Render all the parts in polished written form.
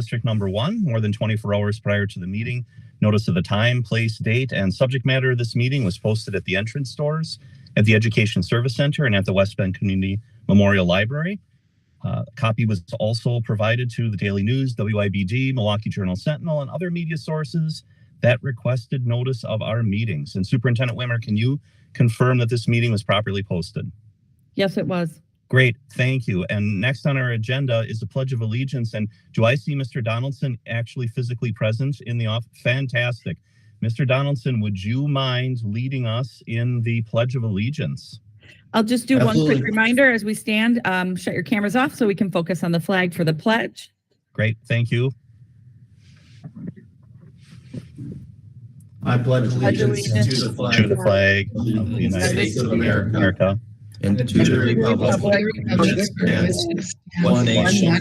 District Number 1 more than 24 hours prior to the meeting. Notice of the time, place, date, and subject matter of this meeting was posted at the entrance doors, at the Education Service Center, and at the West Bend Community Memorial Library. A copy was also provided to the Daily News, WIBD, Milwaukee Journal Sentinel, and other media sources that requested notice of our meetings. And Superintendent Wimmer, can you confirm that this meeting was properly posted? Yes, it was. Great, thank you. And next on our agenda is the Pledge of Allegiance. And do I see Mr. Donaldson actually physically present in the office? Fantastic. Mr. Donaldson, would you mind leading us in the Pledge of Allegiance? I'll just do one quick reminder as we stand. Shut your cameras off so we can focus on the flag for the pledge. Great, thank you. I pledge allegiance to the flag of the United States of America and to the republic which stands one nation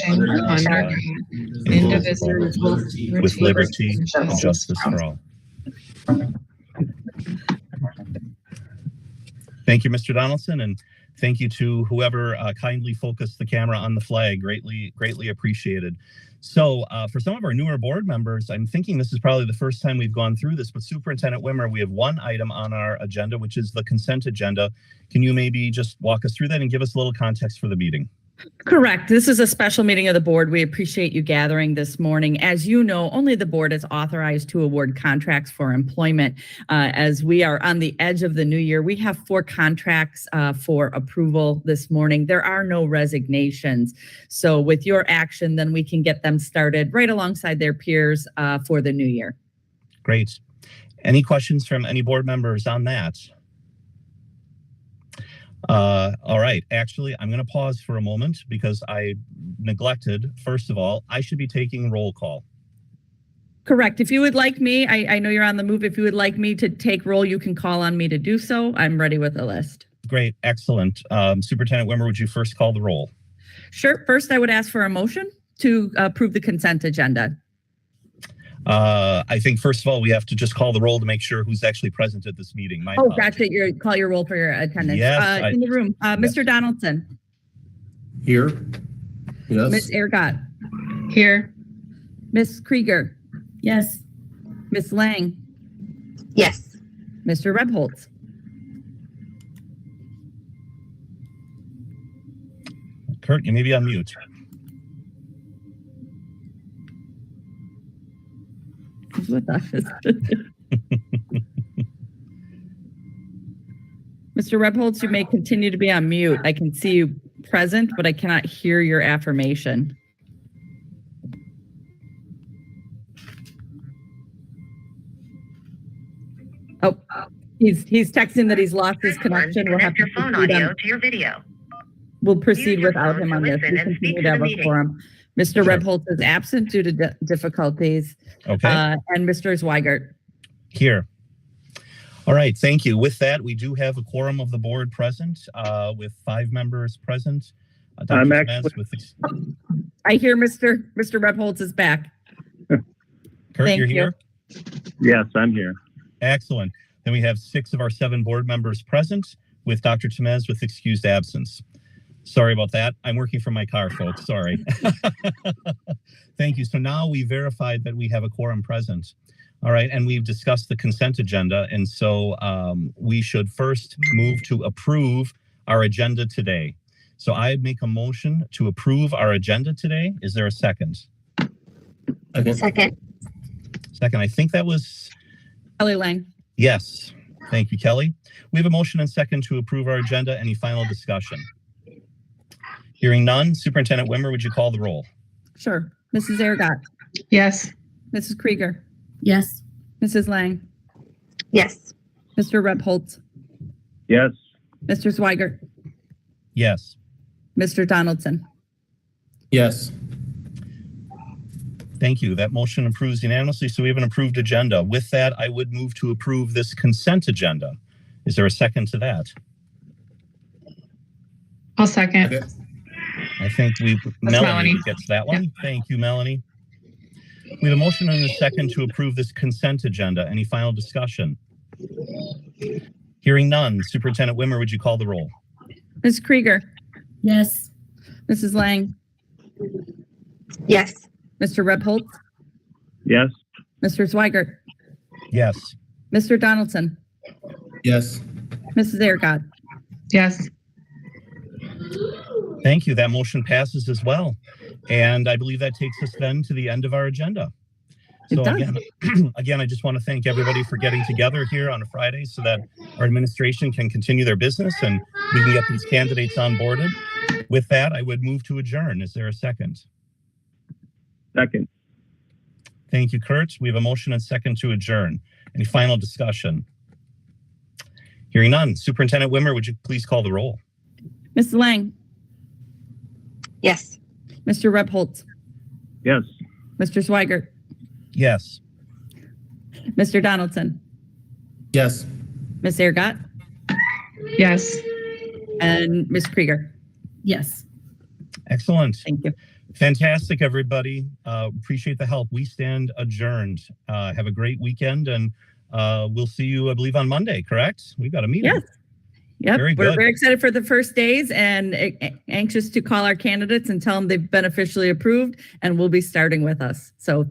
under God, indivisible, with liberty and justice for all. Thank you, Mr. Donaldson, and thank you to whoever kindly focused the camera on the flag. Greatly appreciated. So for some of our newer board members, I'm thinking this is probably the first time we've gone through this, but Superintendent Wimmer, we have one item on our agenda, which is the consent agenda. Can you maybe just walk us through that and give us a little context for the meeting? Correct. This is a special meeting of the board. We appreciate you gathering this morning. As you know, only the board is authorized to award contracts for employment. As we are on the edge of the new year, we have 4 contracts for approval this morning. There are no resignations. So with your action, then we can get them started right alongside their peers for the new year. Great. Any questions from any board members on that? All right. Actually, I'm going to pause for a moment because I neglected. First of all, I should be taking roll call. Correct. If you would like me, I know you're on the move. If you would like me to take roll, you can call on me to do so. I'm ready with a list. Great. Excellent. Superintendent Wimmer, would you first call the roll? Sure. First, I would ask for a motion to approve the consent agenda. I think, first of all, we have to just call the roll to make sure who's actually present at this meeting. My apologies. Gotcha. Call your roll for your attendance. Yes, in the room, Mr. Donaldson. Here. Yes. Ms. Ergott. Here. Ms. Krieger. Yes. Ms. Lang. Yes. Mr. Rebholz. Kurt, you may be on mute. Who's with us? Mr. Rebholz, you may continue to be on mute. I can see you present, but I cannot hear your affirmation. Oh, he's texting that he's lost his connection. We'll have to your phone audio to your video. We'll proceed Use your without phone him to on this. listen We and continue speak to to have the a meeting. quorum. Mr. Sure. Rebholz is absent due to difficulties. Okay. And Mr. Zweigert. Here. All right. Thank you. With that, we do have a quorum of the board present with 5 members present. I'm actually. I hear Mr. Rebholz is back. Kurt, Thank you're you. here? Yes, I'm here. Excellent. Then we have 6 of our 7 board members present with Dr. Temez with excused absence. Sorry about that. I'm working from my car, folks. Sorry. Thank you. So now we verified that we have a quorum present. All right. And we've discussed the consent agenda. And so we should first move to approve our agenda today. So I make a motion to approve our agenda today. Is there a second? Okay. Second. Second. I think that was Kelly Lang. yes. Thank you, Kelly. We have a motion and second to approve our agenda. Any final discussion? Hearing none, Superintendent Wimmer, would you call the roll? Sure. Mrs. Ergott. Yes. Mrs. Krieger. Yes. Mrs. Lang. Yes. Mr. Rebholz. Yes. Mr. Zweigert. Yes. Mr. Donaldson. Yes. Thank you. That motion approves unanimously. So we have an approved agenda. With that, I would move to approve this consent agenda. Is there a second to that? I'll second. Okay. I think Melanie gets that one. Thank you, Melanie. We have a motion and a second to approve this consent agenda. Any final discussion? Hearing none, Superintendent Wimmer, would you call the roll? Ms. Krieger. Yes. Mrs. Lang. Yes. Mr. Rebholz, Yes. Mr. Zweigert, Yes. Mr. Donaldson, Yes. Mrs. Ehrgott. Yes. Thank you. That motion passes as well. And I believe that takes us then to the end of our agenda. It So does. again, I just want to thank everybody for getting together here on a Friday so that our administration can continue their business and we can get these candidates onboarded. With that, I would move to adjourn. Is there a second? Second. Thank you, Kurt. We have a motion and second to adjourn. Any final discussion? Hearing none. Superintendent Wimmer, would you please call the roll? Mrs. Lang, Yes. Mr. Rebholz, Yes. Mr. Zweigert, Yes. Mr. Donaldson, Yes. Ms. Ehrgott, Yes. and Ms. Krieger. Yes. Excellent. Thank you. Fantastic, everybody. Appreciate the help. We stand adjourned. Have a great weekend, and we'll see you, I believe, on Monday, correct? We've got a meeting. Yes. Yep. Very We're good. very excited for the first days and anxious to call our candidates and tell them they've been officially approved and will be starting with us. So thank